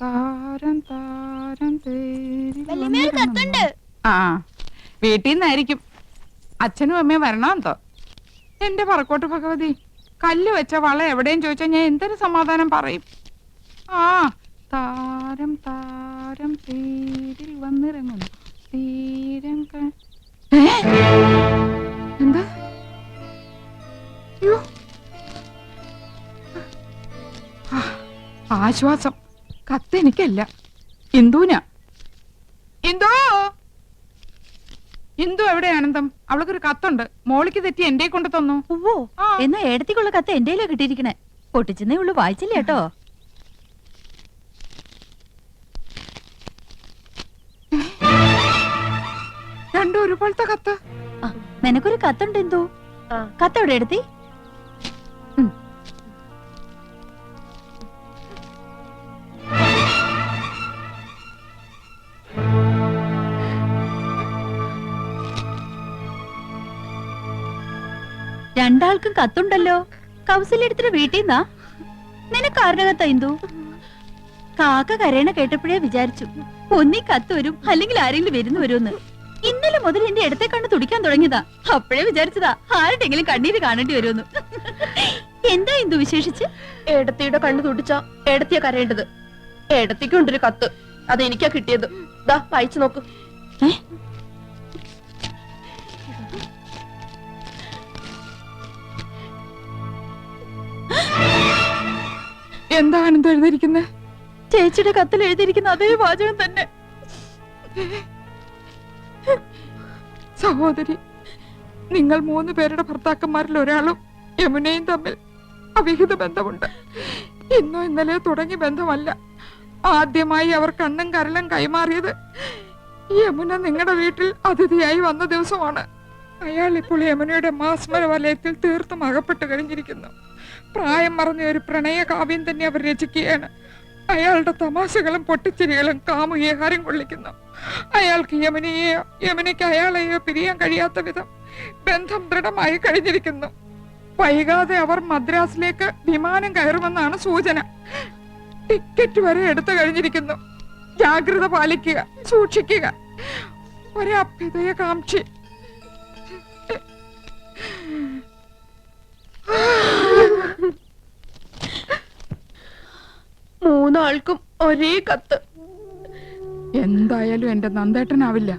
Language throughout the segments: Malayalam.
താരം താരം വല്യമ്മേൽ കത്തുണ്ട്. ആ വീട്ടിൽ നിന്നായിരിക്കും. അച്ഛനും അമ്മയും വരണമെന്തോ. എന്റെ പറക്കോട്ട് ഭഗവതി, കല്ല് വെച്ച വള എവിടെയും ചോദിച്ചാൽ ഞാൻ എന്തൊരു സമാധാനം പറയും. ആ താരം താരം തേരിൽ വന്നിറങ്ങുന്നു തീരം എന്താ ആശ്വാസം. കത്ത് എനിക്കല്ല, ഇന്ദുവിന. ഇന്ദു, ഇന്ദു എവിടെ ആനന്ദം? അവൾക്കൊരു കത്തുണ്ട്. മോളിക്ക് തെറ്റി എന്റെ കൊണ്ട് തന്നു. ഓ എന്നാ ഏടത്തിക്കുള്ള കത്ത് എന്റെയിലാ കിട്ടിയിരിക്കണേ. പൊട്ടിച്ചെന്നേ ഉള്ളു, വായിച്ചില്ല കേട്ടോ. രണ്ടും ഒരുപോലത്തെ കത്ത്. നിനക്കൊരു കത്തുണ്ട് ഇന്ദു. കത്ത് എവിടെ എടുത്തി? രണ്ടാൾക്കും കത്തുണ്ടല്ലോ. കൗസല്യടുത്തിട്ട് വീട്ടിൽ നിന്നാ. നിനക്കാരുടെ കത്താ ഇന്ദു? കാക്ക കരയണ കേട്ടപ്പോഴേ വിചാരിച്ചു ഒന്നീ കത്ത് വരും, അല്ലെങ്കിൽ ആരെങ്കിലും വരുന്നു വരുമെന്ന്. ഇന്നലെ മുതൽ എന്റെ ഇടത്തെ കണ്ണ് തുടിക്കാൻ തുടങ്ങിയതാ. അപ്പോഴേ വിചാരിച്ചതാ ആരുടെങ്കിലും കണ്ണീര് കാണേണ്ടി വരുമെന്ന്. എന്താ ഇന്ദു വിശേഷിച്ച്? ഏടത്തിയുടെ കണ്ണ് തുടിച്ച ഏടത്തിയാ കരയേണ്ടത്. ഏടത്തിക്കുണ്ടൊരു കത്ത്, അതെനിക്കാ കിട്ടിയത്. ദാ വായിച്ചു നോക്ക്. എന്താ ആനന്ദം എഴുതിയിരിക്കുന്നത്? ചേച്ചിയുടെ കത്തിൽ എഴുതിയിരിക്കുന്ന അതേ വാചകം തന്നെ. സഹോദരി, നിങ്ങൾ 3 പേരുടെ ഭർത്താക്കന്മാരിൽ ഒരാളും യമുനയും തമ്മിൽ അവിഹിത ബന്ധമുണ്ട്. ഇന്നോ ഇന്നലെയോ തുടങ്ങിയ ബന്ധമല്ല. ആദ്യമായി അവർ കണ്ണും കരളും കൈമാറിയത് യമുന നിങ്ങളുടെ വീട്ടിൽ അതിഥിയായി വന്ന ദിവസമാണ്. അയാൾ ഇപ്പോൾ യമുനയുടെ മാസ്മര വലയത്തിൽ തീർത്തും അകപ്പെട്ട് കഴിഞ്ഞിരിക്കുന്നു. പ്രായം മറന്ന ഒരു പ്രണയ കാവ്യം തന്നെ അവർ രചിക്കുകയാണ്. അയാളുടെ തമാശകളും പൊട്ടിച്ചിരികളും കാമുകിയെ ഹരം കൊള്ളിക്കുന്നു. അയാൾക്ക് യമുനയെയോ യമുനയ്ക്ക് അയാളെയോ പിരിയാൻ കഴിയാത്ത വിധം ബന്ധം ദൃഢമായി കഴിഞ്ഞിരിക്കുന്നു. വൈകാതെ അവർ മദ്രാസിലേക്ക് വിമാനം കയറുമെന്നാണ് സൂചന. ടിക്കറ്റ് വരെ എടുത്തു കഴിഞ്ഞിരിക്കുന്നു. ജാഗ്രത പാലിക്കുക, സൂക്ഷിക്കുക. ഒരഭ്യുദയകാംക്ഷി. മൂന്നാൾക്കും ഒരേ കത്ത്. എന്തായാലും എന്റെ നന്ദേട്ടനാവില്ല.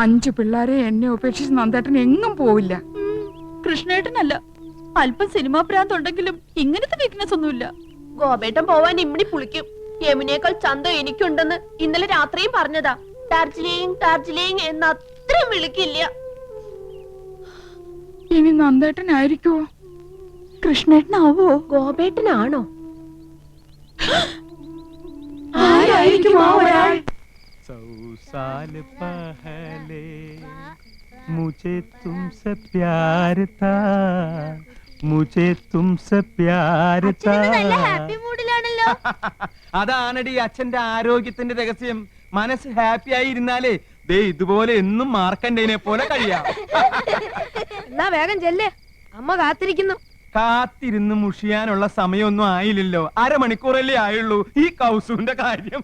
5 പിള്ളേരെ എന്നെ ഉപേക്ഷിച്ച് നന്ദേട്ടൻ എങ്ങും പോവില്ല. കൃഷ്ണേട്ടനല്ല, അല്പം സിനിമാ പ്രാന്തുണ്ടെങ്കിലും ഇങ്ങനത്തെ വീക്ക്നെസ് ഒന്നുമില്ല. ഗോപേട്ടൻ പോവാൻ ഇമ്മിണി പുളിക്കും. യമുനേക്കാൾ ചന്തം എനിക്കുണ്ടെന്ന് ഇന്നലെ രാത്രിയും പറഞ്ഞതാ. ഡാർജിലിംഗ് ഡാർജിലിംഗ് എന്ന് അത്രയും വിളിക്കില്ല. ഇനി നന്ദേട്ടനായിരിക്കുവോ? കൃഷ്ണേട്ടനാവോ? ഗോപേട്ടനാണോ? ആരായിരിക്കും ആ ഒരാൾ? 100 साल पहले मुझे तुमसे प्यार था, मुझे तुमसे प्यार था. അതാണടി അച്ഛന്റെ ആരോഗ്യത്തിന്റെ രഹസ്യം. മനസ്സ് ഹാപ്പി ആയി ഇരുന്നാലേ ദേ ഇതുപോലെ എന്നും മാർക്കണ്ടേനെ പോലെ കഴിയാം. എന്നാ വേഗം ചെല്ലേ, അമ്മ കാത്തിരിക്കുന്നു. കാത്തിരുന്ന് മുഷിയാനുള്ള സമയമൊന്നും ആയില്ലല്ലോ. അരമണിക്കൂറല്ലേ ആയുള്ളൂ. ഈ കൗസുവിന്റെ കാര്യം.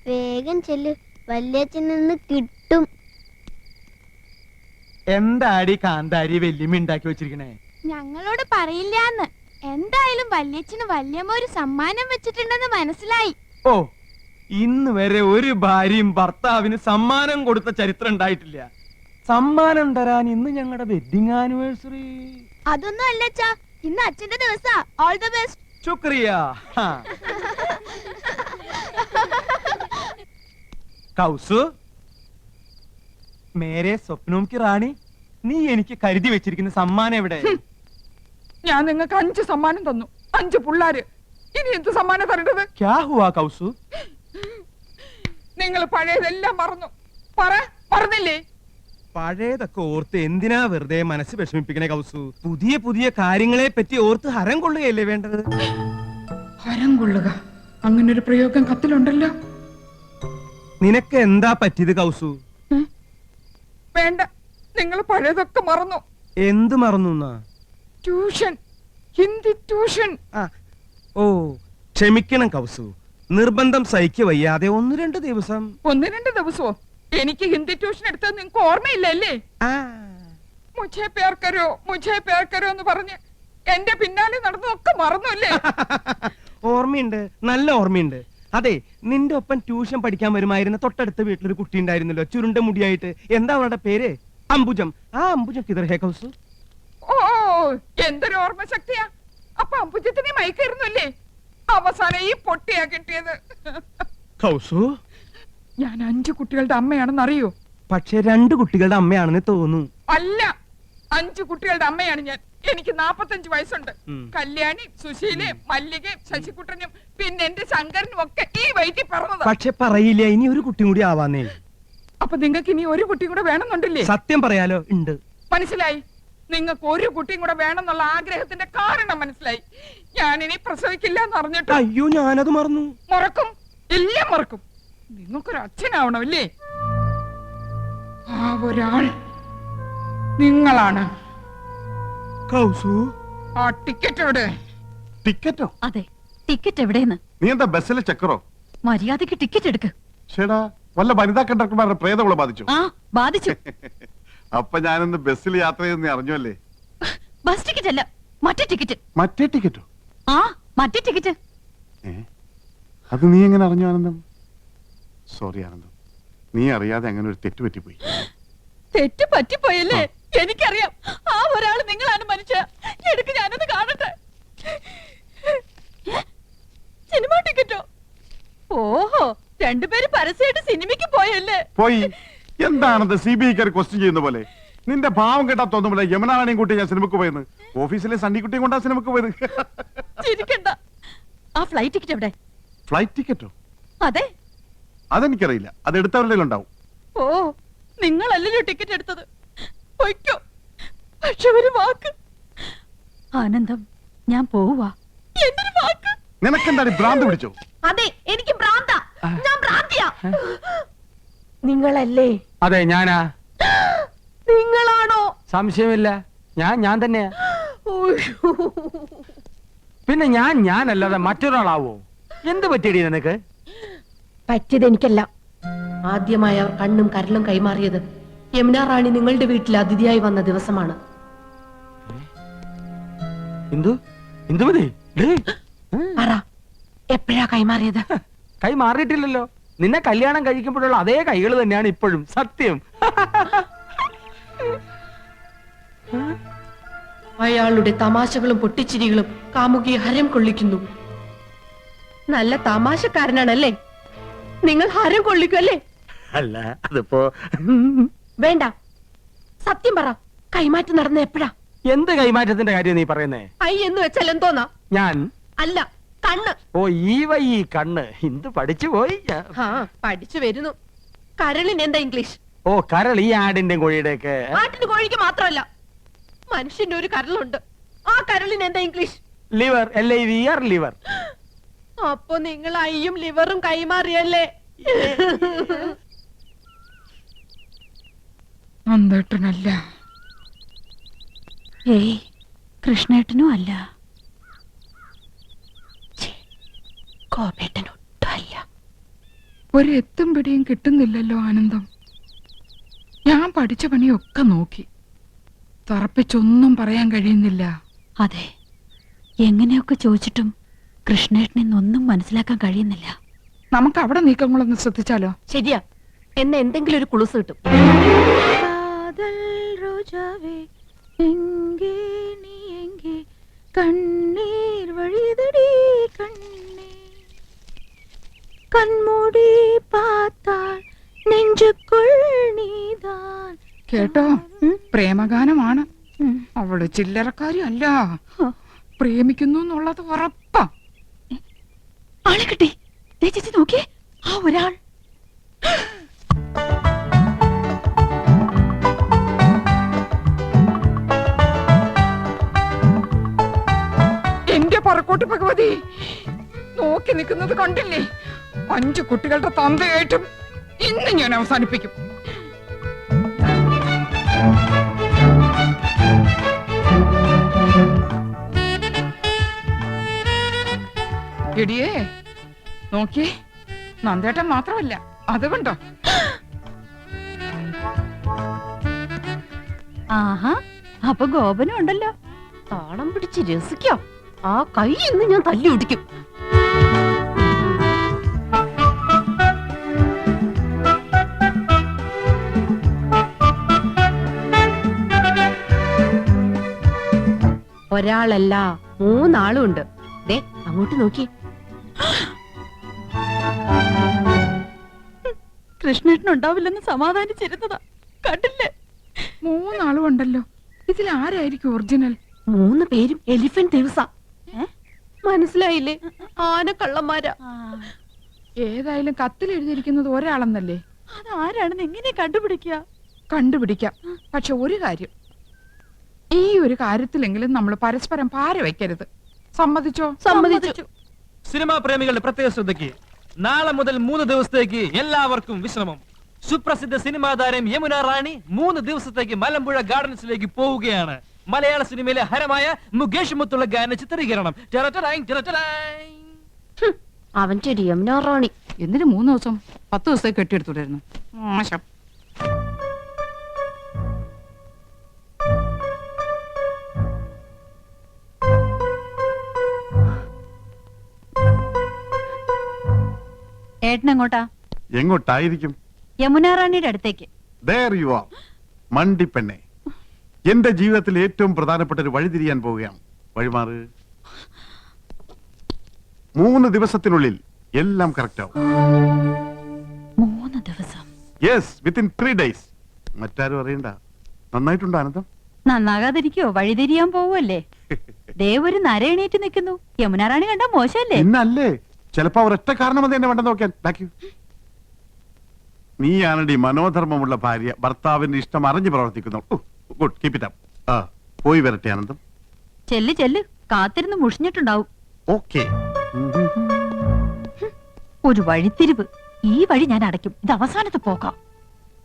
വേഗം ചെല്ല്, വല്യച്ഛൻ നിന്ന് കിട്ടും. എന്താടി കാന്താരി വെല്ലുമി ഉണ്ടാക്കി വെച്ചിരിക്കണേ? ഞങ്ങളോട് പറയില്ലാന്ന്. എന്തായാലും വല്യച്ഛന് വല്യമ്മ ഒരു സമ്മാനം വെച്ചിട്ടുണ്ടെന്ന് മനസ്സിലായി. ഓ, ഇന്ന് വരെ ഒരു ഭാര്യയും ഭർത്താവിന് സമ്മാനം കൊടുത്ത ചരിത്രം ഉണ്ടായിട്ടില്ല. സമ്മാനം തരാൻ ഇന്ന് ഞങ്ങളുടെ വെഡിങ് ആനിവേഴ്സറി. അതൊന്നും അല്ലച്ചാ, ഇന്ന് അച്ഛന്റെ ദിവസാ. All the best. ശുക്രിയ. കൗസു, മേരെ സ്വപ്നവും കി റാണി, നീ എനിക്ക് കരുതി വെച്ചിരിക്കുന്ന സമ്മാനം എവിടെ? ഞാൻ നിങ്ങൾക്ക് 5 സമ്മാനം തന്നു. 5 പിള്ളേര്. ഇനി എന്ത് സമ്മാനം തരേണ്ടത്? ക്യാ ഹുവാ കൗസു? നിങ്ങൾ പഴയതെല്ലാം മറന്നു. മറന്നില്ലേ? പഴയതൊക്കെ ഓർത്ത് എന്തിനാ വെറുതെ മനസ്സ് വിഷമിപ്പിക്കണേ കൗസു? പുതിയ പുതിയ കാര്യങ്ങളെ പറ്റി ഓർത്ത് ഹരം കൊള്ളുകയല്ലേ വേണ്ടത്? ഹരം കൊള്ളുക, അങ്ങനൊരു പ്രയോഗം കത്തിലുണ്ടല്ലോ. നിനക്ക് എന്താ പറ്റിയത് കൗസു? വേണ്ട, നിങ്ങൾ പഴയതൊക്കെ മറന്നു. എന്ത് മറന്നു? Tuition, Hindi tuition. ഓ, ക്ഷമിക്കണം കൗസു. നിർബന്ധം സഹിക്ക വയ്യാതെ 1-2 ദിവസം. 1-2 ദിവസമോ? എനിക്ക് ഹിന്ദി ട്യൂഷൻ എടുത്തത് നിങ്ങക്ക് ഓർമ്മയില്ലല്ലേ? മുझे प्यार करो എന്ന് പറഞ്ഞ് എന്റെ പിന്നാലെ നടന്നതൊക്കെ മറന്നുല്ലേ? ഓർമ്മയുണ്ട്, നല്ല ഓർമ്മയുണ്ട്. അതെ, നിന്റെ ഒപ്പം ട്യൂഷൻ പഠിക്കാൻ വരുമായിരുന്ന തൊട്ടടുത്ത വീട്ടിലൊരു കുട്ടി ഉണ്ടായിരുന്നല്ലോ, ചുരുണ്ട മുടിയായിട്ട്. എന്താ അവളുടെ പേര്? അംബുജം. ആ അംബുജം കിതർ ഹേ കൗസു? ഓ, എന്തൊരു ഓർമ്മ ശക്തിയാ. അപ്പൊ അംബുജത്തിനെ മയക്കായിരുന്നല്ലേ? അവസാനം ഈ പൊട്ടിയാ കിട്ടിയത്. കൗസു, ഞാൻ 5 കുട്ടികളുടെ അമ്മയാണെന്ന് അറിയോ? പക്ഷെ 2 കുട്ടികളുടെ അമ്മയാണെന്ന് തോന്നുന്നു. അല്ല, 5 കുട്ടികളുടെ അമ്മയാണ് ഞാൻ. എനിക്ക് 45 വയസ്സുണ്ട്. കല്യാണി, സുശീലയും മല്ലികയും ശശികുട്ടനും പിന്നെ എന്റെ ശങ്കരനും ഒക്കെ ഈ വയറ്റിൽ പറഞ്ഞത്. പക്ഷെ പറയില്ല, ഇനി ഒരു കുട്ടി കൂടി ആവാന്നേ. അപ്പൊ നിങ്ങൾക്ക് ഇനി ഒരു കുട്ടി കൂടെ വേണമെന്നുണ്ടല്ലേ? സത്യം പറയാലോ, ഉണ്ട്. മനസ്സിലായി. നിങ്ങൾക്ക് ഒരു കുട്ടിയും കൂടെ വേണമെന്നുള്ള ആഗ്രഹത്തിന്റെ കാരണം മനസ്സിലായി. ഞാനിനി പ്രസവിക്കില്ല എന്ന് അറിഞ്ഞിട്ട്. അയ്യോ, ഞാനത് മറന്നു. മറക്കും, എല്ലാം മറക്കും. നിങ്ങൾക്കൊരു അച്ഛനാവണമല്ലേ? ആ ഒരാൾ നിങ്ങളാണ്. കൗസു, ആ ടിക്കറ്റ് എവിടെ? ടിക്കറ്റോ? അതെ, ടിക്കറ്റ് എവിടെയെന്ന്. നീ എന്താ ബസ്സിലെ ചക്കറോ? മര്യാദക്ക് ടിക്കറ്റ് എടുക്ക്. ചേടാ, വല്ല വനിതാ കണ്ടക്ടർമാരുടെ പ്രേതവളെ ബാധിച്ചു? ആ, ബാധിച്ചു. അപ്പൊ ഞാനിന്ന് ബസ്സിൽ യാത്ര ചെയ്തെന്ന് അറിഞ്ഞല്ലേ? ബസ് ടിക്കറ്റ് അല്ല, മറ്റേ ടിക്കറ്റ്. മറ്റേ ടിക്കറ്റോ? ആ, മറ്റേ ടിക്കറ്റ്. അത് നീ എങ്ങനെ അറിഞ്ഞു ആനന്ദം? സോറി ആനന്ദം, നീ അറിയാതെ അങ്ങനെ ഒരു തെറ്റ് പറ്റിപ്പോയി. തെറ്റ് പറ്റിപ്പോയല്ലേ? എനിക്കറിയാം. ആ ഒരാൾ നിങ്ങളാണ് മനുഷ്യ. എടുക്ക്, ഞാനത് കാണട്ടെ. സിനിമ ടിക്കറ്റോ? ഓഹോ, 2 പേര് പരസ്യമായിട്ട് സിനിമയ്ക്ക് പോയല്ലേ? പോയി. എന്താണത് CBI ക്വസ്റ്റ്യൻ ചെയ്യുന്ന പോലെ? നിന്റെ ഭാവം കേട്ടാ തോന്നുമ്പോൾ യമുനാണിയും കൂട്ടി ഞാൻ സിനിമക്ക് പോയെന്ന്. ഓഫീസിലെ സണ്ണിക്കുട്ടിയും കൊണ്ടാ സിനിമക്ക് പോയത്. ചിരിക്കണ്ട. ആ ഫ്ലൈറ്റ് ടിക്കറ്റ് എവിടെ? ഫ്ലൈറ്റ് ടിക്കറ്റോ? അതെ. അതെനിക്കറിയില്ല, അത് എടുത്തവരുടെ ഉണ്ടാവും. ഓ, നിങ്ങളല്ലല്ലോ ടിക്കറ്റ് എടുത്തത്. പൊയ്ക്കോ. പക്ഷെ ഒരു വാക്ക്. ആനന്ദം, ഞാൻ പോവാ. എന്തൊരു വാക്ക്? നിനക്കെന്താണ് ഭ്രാന്ത് പിടിച്ചോ? അതെ, എനിക്ക് ഭ്രാന്ത. ഞാൻ ഭ്രാന്തിയാ. നിങ്ങളല്ലേ? അതെ, ഞാനാ. നിങ്ങളാണോ? സംശയമില്ല, ഞാൻ തന്നെയാ. പിന്നെ ഞാനല്ലാതെ മറ്റൊരാളാവോ? എന്ത് പറ്റിയടി നിനക്ക്? പറ്റിയത് എനിക്കല്ല. ആദ്യമായി അവർ കണ്ണും കരലും കൈമാറിയത് യമുന റാണി നിങ്ങളുടെ വീട്ടിൽ അതിഥിയായി വന്ന ദിവസമാണ്. ഇന്ദുമതി, പറ, എപ്പോഴാ കൈമാറിയത്? കൈ മാറിയിട്ടില്ലല്ലോ. നിന്നെ കല്യാണം കഴിക്കുമ്പോഴുള്ള അതേ കൈകൾ തന്നെയാണ് ഇപ്പോഴും. സത്യം. അയാളുടെ തമാശകളും പൊട്ടിച്ചിരികളും കാമുകിയെ ഹരം കൊള്ളിക്കുന്നു. നല്ല തമാശക്കാരനാണല്ലേ? നിങ്ങൾ ഹരം കൊള്ളിക്കുമല്ലേ? അല്ല, അതിപ്പോ വേണ്ട, സത്യം പറ, കൈമാറ്റം നടന്ന എപ്പോഴാ? എന്ത് കൈമാറ്റത്തിന്റെ കാര്യം നീ പറയുന്നേ? ഐ എന്ന് വെച്ചാൽ എന്തോന്നാ? ഞാൻ അല്ല, കണ്ണ്. ഓ, ഈ കണ്ണ്. ഇന്ത് പഠിച്ചു പോയി. ആ, പഠിച്ചു വരുന്നു. കരളിന് എന്താ ഇംഗ്ലീഷ്? ഓ, കരൾ. ഈ ആടിന്റെ കോഴിയുടെ ഒക്കെ. ആട്ടിന് കോഴിക്ക് മാത്രമല്ല, മനുഷ്യന്റെ ഒരു കരളുണ്ട്. ആ കരളിന് എന്താ ഇംഗ്ലീഷ്? ലിവർ. LIVR, liver. അപ്പൊ നിങ്ങൾ ഐയും ലിവറും കൈമാറിയല്ലേ? നന്ദേട്ടനല്ല. ഏയ്, കൃഷ്ണേട്ടനും അല്ല. കോപേട്ടനൊട്ടും അല്ല. ഒരു എത്തും പിടിയും കിട്ടുന്നില്ലല്ലോ ആനന്ദം. ഞാൻ പഠിച്ച പണിയൊക്കെ നോക്കി, തറപ്പിച്ചൊന്നും പറയാൻ കഴിയുന്നില്ല. അതെ, എങ്ങനെയൊക്കെ ചോദിച്ചിട്ടും കൃഷ്ണേട്ടനെന്നൊന്നും മനസ്സിലാക്കാൻ കഴിയുന്നില്ല. നമുക്ക് അവിടെ നീക്കങ്ങളൊന്ന് ശ്രദ്ധിച്ചാലോ? ശരിയാ, എന്ന എന്തെങ്കിലും ഒരു കുളുസ് കിട്ടും. കണ്ണീർ വഴിതടി കണ്ണേ, കൺമൂടി പാത്താൽ നെഞ്ചുക്കുൾ നീതാൻ. കേട്ടോ, പ്രേമഗാനമാണ്. അവള് ചില്ലറക്കാരി അല്ല, പ്രേമിക്കുന്നു എന്നുള്ളത് ഉറപ്പാ. ആളെ കിട്ടി. ചേച്ചി നോക്കിയേ, ആ ഒരാൾ. എന്റെ പറക്കോട്ട് ഭഗവതി, നോക്കി നിൽക്കുന്നത് കണ്ടില്ലേ? 5 കുട്ടികളുടെ തന്തയായിട്ടും ഇന്ന് ഞാൻ അവസാനിപ്പിക്കും. എടിയേ, നോക്കിയേ, നന്ദേട്ടൻ മാത്രമല്ല, അതുകൊണ്ടോ? ആഹാ, അപ്പൊ ഗോപനും ഉണ്ടല്ലോ. താളം പിടിച്ച് രസിക്കാം. ആ കൈ ഇന്ന് ഞാൻ തല്ലി ഒടിക്കും. ഒരാളല്ല, 3 ആളും ഉണ്ട്. ദേ അങ്ങോട്ട് നോക്കി. കൃഷ്ണേട്ടൻ ഉണ്ടാവില്ലെന്ന് സമാധാനിച്ചിരുന്നതാ, കണ്ടില്ലേ? 3 ആളും ഉണ്ടല്ലോ. ഇതിൽ ആരായിരിക്കും ഒറിജിനൽ? 3 പേരും എലിഫന്റ് ദിവസ. മനസ്സിലായില്ലേ? ആന കള്ളന്മാരാ. ഏതായാലും കത്തിൽ എഴുതിയിരിക്കുന്നത് ഒരാളെന്നല്ലേ? അതാരാണെന്ന് എങ്ങനെ കണ്ടുപിടിക്കുക? കണ്ടുപിടിക്കാം. പക്ഷെ ഒരു കാര്യം, ഈ ഒരു കാര്യത്തിലെങ്കിലും നമ്മൾ പരസ്പരം പാര വെക്കരുത്. സമ്മതിച്ചോ? സമ്മതിച്ചു. സിനിമാ പ്രേമികളുടെ പ്രത്യേക ശ്രദ്ധയ്ക്ക് നാളെ മുതൽ 3 ദിവസത്തേക്ക് എല്ലാവർക്കും വിശ്രമം. സുപ്രസിദ്ധ സിനിമാ താരം യമുന റാണി 3 ദിവസത്തേക്ക് മലമ്പുഴ ഗാർഡൻസിലേക്ക് പോവുകയാണ്. മലയാള സിനിമയിലെ ഹരമായ മുകേഷ് മുത്തുള്ള ഗാന ചിത്രീകരണം. അവൻ ചെടി യമുന റാണി. എന്തിനു 3 ദിവസം? 10 ദിവസത്തേക്ക് കെട്ടിയെടുത്തുണ്ടായിരുന്നു. മോശം. ഏട്ടൻ എങ്ങോട്ടാ? എങ്ങോട്ടായിരിക്കും? യമുന റാണിയുടെ അടുത്തേക്ക്. There you are, മണ്ടിപ്പെണ്ണെ. എന്റെ ജീവിതത്തിൽ ഏറ്റവും പ്രധാനപ്പെട്ട ഒരു വഴി തിരിയാൻ പോവുകയാണ്. വഴിമാറ്. 3 ദിവസത്തിനുള്ളിൽ എല്ലാം കറക്റ്റ് ആവും. 3 ദിവസം? Yes, within 3 days. മറ്റാരും അറിയണ്ട. നന്നായിട്ടുണ്ടോ ആനന്ദം? നന്നാകാതിരിക്കോ? വഴിതിരിയാൻ പോവല്ലേ? ദേ ഒരു നര എണീറ്റ് നിൽക്കുന്നു. യമുന റാണി കണ്ടാ മോശമല്ലേ? ഇന്നല്ലേ, ചിലപ്പോ ഒരൊറ്റ കാരണം അത് എന്നെ വേണ്ടെന്ന് നോക്കാൻ. നീയാണടി മനോധർമ്മമുള്ള ഭാര്യ, ഭർത്താവിന്റെ ഇഷ്ടം അറിഞ്ഞു പ്രവർത്തിക്കുന്നു. Good, keep it up. പോയി വരട്ടെ ആനന്ദം. ചെല്ല് ചെല്ല്, കാത്തിരുന്ന് മുഷിഞ്ഞിട്ടുണ്ടാവും. ഓക്കേ. ഒരു വഴിത്തിരിവ്. ഈ വഴി ഞാൻ അടയ്ക്കും. ഇത് അവസാനത്തെ പോക്കാം.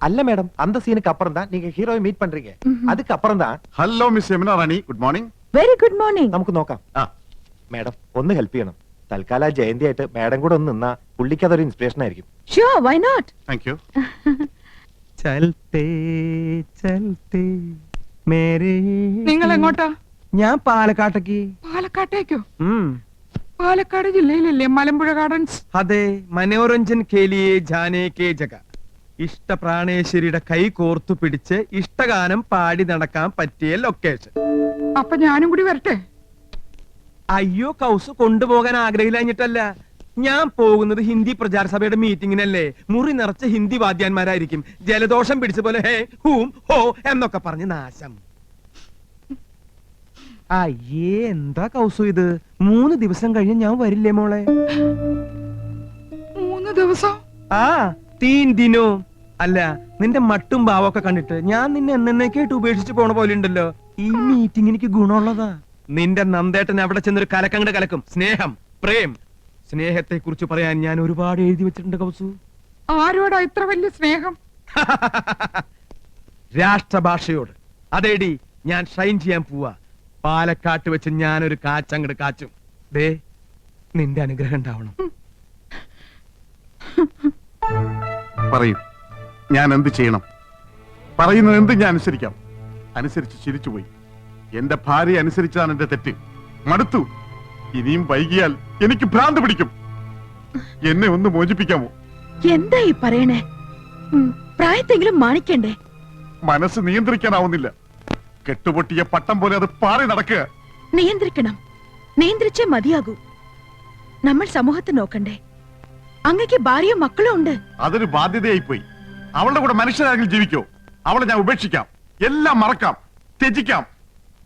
அல்ல மேடம், அந்த சீனுக்கு அப்புறம் தான் நீங்க ஹீரோவை மீட் பண்றீங்க. அதுக்கு அப்புறம் தான். Hello miss Yamuna Rani, good morning. Very good morning. നമുക്ക് നോക്കാം. മേഡം ഒന്ന് ഹെൽപ്പ് ചെയ്യണം. തൽക്കാലം ജയന്തി ആയിട്ട് മേഡം കൂടെ ഒന്ന് നിന്നാ പുള്ളിക്ക് അതൊരു ഇൻസ്പിറേഷൻ ആയിരിക്കും. Sure, why not? Thank you. ചൽത്തേ ചൽത്തേ മേരേ. നിങ്ങൾ എങ്ങോട്ടാ? ഞാൻ പാലക്കാട്ടേക്ക്. പാലക്കാട്ടേക്കോ? പാലക്കാട് ജില്ലയിലല്ലേ മലമ്പുഴ ഗാർഡൻസ്? അതെ, മനോരഞ്ജൻ കേലിയെ ജാനേ കേ ജഗ. ഇഷ്ടപ്രാണേശ്വരിയുടെ കൈ കോർത്തു പിടിച്ച് ഇഷ്ടഗാനം പാടി നടക്കാൻ പറ്റിയ ലൊക്കേഷൻ. അപ്പൊ ഞാനും കൂടി വരട്ടെ? അയ്യോ, കൗസ് കൊണ്ടുപോകാൻ ആഗ്രഹിച്ചിട്ടല്ല. ഞാൻ പോകുന്നത് ഹിന്ദി പ്രചാര സഭയുടെ മീറ്റിങ്ങിനല്ലേ. മുറി നിറച്ച് ഹിന്ദി വാദ്യാന്മാരായിരിക്കും. ജലദോഷം പിടിച്ച പോലെ ഹേ ഹൂം ഹോ എന്നൊക്കെ പറഞ്ഞ് നാശം. അയ്യേ, എന്താ കൗസു ഇത്? 3 ദിവസം കഴിഞ്ഞ് ഞാൻ വരില്ലേ മോളെ? 3 ദിവസം? ആ, 3 ദിനോ. അല്ല, നിന്റെ മട്ടും ഭാവമൊക്കെ കണ്ടിട്ട് ഞാൻ നിന്നെ എന്നേക്കായിട്ട് ഉപേക്ഷിച്ച് പോണ പോലെ ഉണ്ടല്ലോ. ഈ മീറ്റിംഗ് എനിക്ക് ഗുണമുള്ളതാ. നിന്റെ നന്ദേട്ടൻ അവിടെ ചെന്നൊരു കലക്കങ്ങട് കലക്കും. സ്നേഹം, പ്രേം. സ്നേഹത്തെ കുറിച്ച് പറയാൻ ഞാൻ ഒരുപാട് എഴുതി വെച്ചിട്ടുണ്ട് കൗസു. ആരോടാ ഇത്ര വലിയ സ്നേഹം? രാഷ്ട്രഭാഷയോട്. അതേടി, ഞാൻ ഷൈൻ ചെയ്യാൻ പോവാ. പാലക്കാട്ട് വെച്ച് ഞാനൊരു കാച്ചങ്ങട് കാച്ചും. ദേ, നിന്റെ അനുഗ്രഹം ഉണ്ടാവണം. പറയൂ, ഞാൻ എന്ത് ചെയ്യണം? പറയുന്നത് എന്ത് ഞാൻ അനുസരിക്കാം. അനുസരിച്ച് ചിരിച്ചുപോയി. എന്റെ ഭാര്യ അനുസരിച്ചതാണ് എന്റെ തെറ്റ്. മടുത്തു. ഇനിയും വൈകിയാൽ എനിക്ക് ഭ്രാന്ത് പിടിക്കും. എന്നെ ഒന്ന് മോചിപ്പിക്കാമോ? എന്താ ഈ പറയണേ? പ്രായത്തെങ്കിലും മാണിക്കണ്ടേ? മനസ്സ് നിയന്ത്രിക്കാനാവുന്നില്ല. കെട്ടുപൊട്ടിയ പട്ടം പോലെ അത് പാറി നടക്കുക. നിയന്ത്രിക്കണം. നിയന്ത്രിച്ചേ മതിയാകൂ. നമ്മൾ സമൂഹത്തെ നോക്കണ്ടേ? അങ്ങക്ക് ഭാര്യയും മക്കളും ഉണ്ട്. അതൊരു ബാധ്യതയായി പോയി. അവളുടെ കൂടെ മനുഷ്യരാണെങ്കിൽ ജീവിക്കോ? അവളെ ഞാൻ ഉപേക്ഷിക്കാം, എല്ലാം മറക്കാം, ത്യജിക്കാം.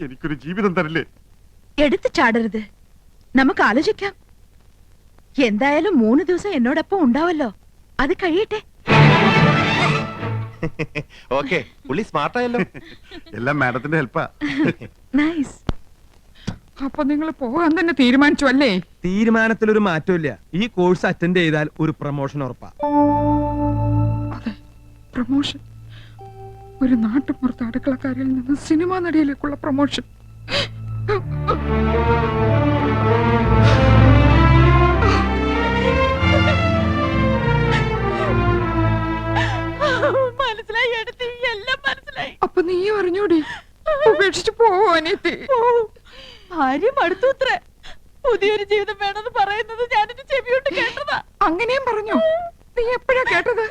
എനിക്കൊരു ജീവിതം തരില്ലേ? എടുത്തു ചാടരുത്. നമുക്ക് ആലോചിക്കാം. എന്തായാലും 3 ദിവസം എന്നോടൊപ്പം ഉണ്ടാവല്ലോ. അത് കഴിയട്ടെ. ഓക്കെ, പുള്ളി സ്മാർട്ടായല്ലോ. എല്ലാം മാഡത്തിന്റെ ഹെൽപ്പാ. നൈസ്. അപ്പൊ നിങ്ങൾ പോകാൻ തന്നെ തീരുമാനിച്ചു അല്ലേ? തീരുമാനത്തിലൊരു മാറ്റമില്ല. ഈ കോഴ്സ് അറ്റൻഡ് ചെയ്താൽ ഒരു പ്രൊമോഷൻ ഉറപ്പാ. അതെ, പ്രൊമോഷൻ. ഒരു നാട്ടുപുറത്ത് അടുക്കളക്കാരിൽ നിന്ന് സിനിമാ നടിയിലേക്കുള്ള പ്രൊമോഷൻ. പറഞ്ഞൂടി, ഉപേക്ഷിച്ചു പോവോ അനിയത്തി? ഭാര്യ മടുത്തൂത്രേ. പുതിയൊരു ജീവിതം വേണമെന്ന് പറയുന്നത് ഞാനെന്റെ ചെവിയോട്ട് കേട്ടതാ. അങ്ങനെയും പറഞ്ഞു? നീ എപ്പോഴാ കേട്ടത്?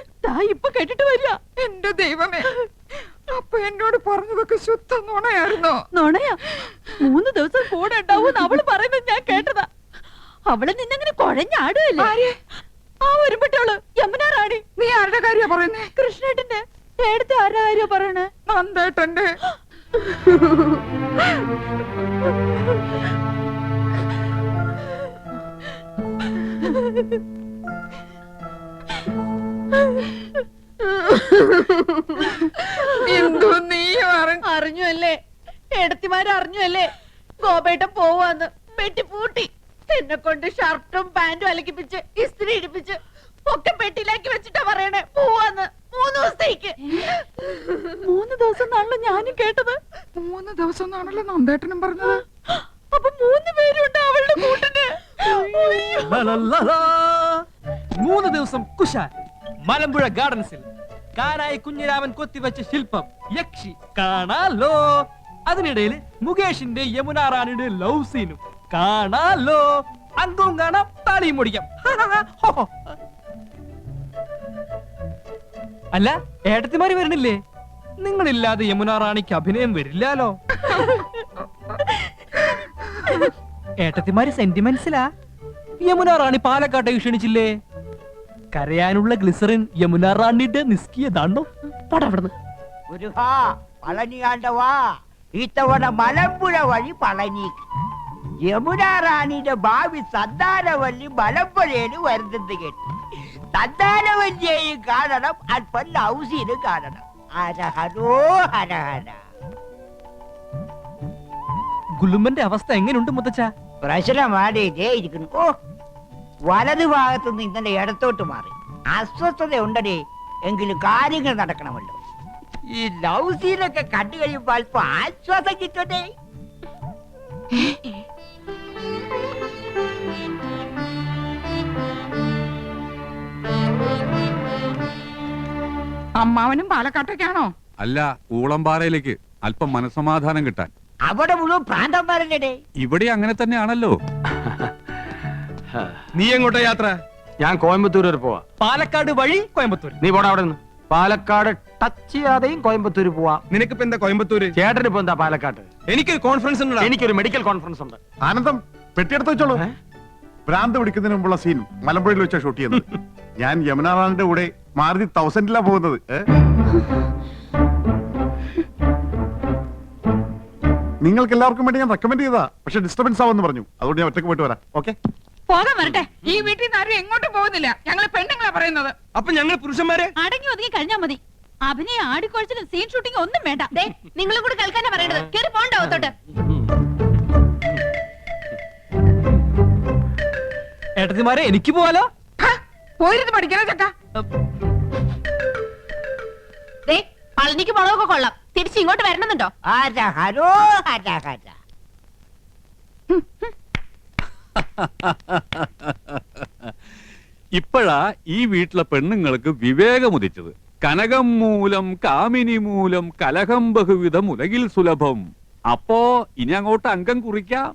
ഇപ്പൊ കേട്ടിട്ട് വരിക. എന്റെ ദൈവമേ, അപ്പൊ എന്നോട് പറഞ്ഞതൊക്കെ ശുദ്ധ നുണയായിരുന്നോ? നുണയാ? 3 ദിവസം കൂടെ ഉണ്ടാവും അവള് പറയുന്നത് ഞാൻ കേട്ടതാ. അവള് നിന്നങ്ങനെ കുഴഞ്ഞാടുകയല്ലേ? ആ ഒരുമ്പട്ടവള് യമുന റാണി. നീ ആരുടെ കാര്യ പറയുന്നേ? കൃഷ്ണേട്ടന്റെ. എടുത്ത് ആരുടെ കാര്യ പറയണേ? നന്ദേട്ടന്റെ. എന്തോ നീ അറിഞ്ഞു അല്ലേ? എടത്തിമാരറിഞ്ഞു അല്ലേ? ഗോപേട്ടൻ പോവാന്ന് പെട്ടി പൂട്ടി. എന്നെ കൊണ്ട് ഷർട്ടും പാന്റും അലക്കിപ്പിച്ച് ഇസ്തിരി ഇടിപ്പിച്ച് ഒക്കെ പെട്ടിയിലാക്കി വെച്ചിട്ടാ പറയണേ പോവാന്ന്. 3 ദിവസത്തേക്ക്. 3 ദിവസം നാണല്ലോ ഞാനും കേട്ടത്. 3 ദിവസം എന്നാണല്ലോ നന്ദേട്ടനും പറഞ്ഞത്. അപ്പൊ 3 പേരുണ്ട് അവളുടെ കൂട്ടിന്. 3 ദിവസം കുശാൽ മലമ്പുഴ ഗാർഡൻസിൽ കാനായി കുഞ്ഞിരാമൻ കൊത്തിവെച്ച ശില്പം യക്ഷി കാണാലോ. അതിനിടയിൽ മുകേഷിന്റെ യമുന റാണിയുടെ ലവ് സീനും കാണാലോ. അങ്കവും കാണാം, താളിയും മുടിക്കാം. അല്ല, ഏട്ടത്തിമാര് വരണില്ലേ? നിങ്ങളില്ലാതെ യമുന റാണിക്ക് അഭിനയം വരില്ലാലോ. ഏട്ടത്തിമാര് സെന്റിമെന്റ്സിലാ. യമുന റാണി പാലക്കാട്ടേക്ക് ക്ഷണിച്ചില്ലേ? കരയാനുള്ള ഗ്ലിസറിൻ യമുന റാണിയുടെ നിസ്കിയതാണോ? പടവിടുന്ന് മുരുകാ, പളനി ആണ്ടവാ, ഇത്തവണ മലമ്പുഴ വഴി പളനിക്ക്. യമുന റാണിയുടെ ഭാവി സന്താനവല്ലി മലമ്പുഴയില് വരുന്നത് കേട്ടു. സന്താനവല്ലിയെയും കാണണം, അല്പം ലൗസിനും കാണണം. ഹരഹരോ ഹരഹര. ഗുലുമന്റെ അവസ്ഥ എങ്ങനെയുണ്ട് മുത്തച്ഛ? പ്രശ്നമാടേ ഇരിക്കുന്നു. ഓ, വലതു ഭാഗത്തുനിന്ന് ഇന്നലെ ഇടത്തോട്ട് മാറി. അസ്വസ്ഥത ഉണ്ടടേ, എങ്കിലും കാര്യങ്ങൾ നടക്കണമല്ലോ. ഈ ലൗസീനൊക്കെ കണ്ടു കഴിയുമ്പോ അല്പം ആശ്വാസം കിട്ടട്ടെ. അമ്മാവനും പാലക്കാട്ടേക്കാണോ? അല്ല, ഊളംപാറയിലേക്ക് അല്പം മനസമാധാനം കിട്ടാൻ. അവിടെ മുഴുവൻ പ്രാന്തന്മാരല്ലേ? ഇവിടെ അങ്ങനെ തന്നെയാണല്ലോ. നീ എങ്ങോട്ടാ യാത്ര? ഞാൻ കോയമ്പത്തൂർ വരെ പോവാ. പാലക്കാട് വഴി കോയമ്പത്തൂർ. നീ പോടാ അവിടെ നിന്ന്. പാലക്കാട് ടച്ച് ചെയ്യാതെയും കോയമ്പത്തൂർ പോവാ. നിനക്കിപ്പോ എന്താ കോയമ്പത്തൂര്? ചേട്ടന് ഇപ്പൊ എന്താ പാലക്കാട്? എനിക്കൊരു കോൺഫറൻസ് ഉണ്ട്. എനിക്കൊരു മെഡിക്കൽ കോൺഫറൻസ് ഉണ്ട്. ആനന്ദം, പെട്ടിയെടുത്ത് വെച്ചോളൂ. ഭ്രാന്ത് പിടിക്കുന്നതിന് മുമ്പുള്ള സീൻ മലമ്പുഴയിൽ വെച്ചാ ഷൂട്ട് ചെയ്യുന്നത്. ഞാൻ യമുന റാണിന്റെ കൂടെ മാരുതി 1000 പോകുന്നത്. നിങ്ങൾക്ക് എല്ലാവർക്കും വേണ്ടി ഞാൻ റെക്കമെൻഡ് ചെയ്താ, പക്ഷെ ഡിസ്റ്റർബൻസ് ആവെന്ന് പറഞ്ഞു. അതുകൊണ്ട് ഞാൻ ഒറ്റക്ക് പോയിട്ട് വരാം. ഓക്കെ, പോകാൻ വരട്ടെ. ഈ വീട്ടിൽ നിന്ന് ആരും എങ്ങോട്ടും പോകുന്നില്ല. ഞങ്ങള് പെണ്ണുങ്ങളാ പറയുന്നത്. അപ്പൊ ഞങ്ങൾ പുരുഷന്മാരെ അടങ്ങി ഒതുങ്ങി കഴിഞ്ഞാ മതി. അഭിനയ ആടിക്കൊഴിച്ചിലും സീൻ ഷൂട്ടിംഗ് ഒന്നും വേണ്ട. നിങ്ങളും കൂടി കേൾക്കാനാ പറയണത്. കേറി പോണ്ടാവത്തോട്ട്. ഏട്ടത്തിമാരെ, എനിക്ക് പോവാലോ? പോയിരുന്നു പഠിക്കണ ചക്ക. പളനിക്ക് മുളകൊക്കെ കൊള്ളാം. തിരിച്ച് ഇങ്ങോട്ട് വരണമെന്നുണ്ടോ? ഹരഹരോ ഹരഹര. ഇപ്പോഴാ ഈ വീട്ടിലെ പെണ്ണുങ്ങൾക്ക് വിവേകമുദിച്ചത്. കനകം മൂലം കാമിനി മൂലം കലഹം ബഹുവിധം ഉലകിൽ സുലഭം. അപ്പോ ഇനി അങ്ങോട്ട് അംഗം കുറിക്കാം.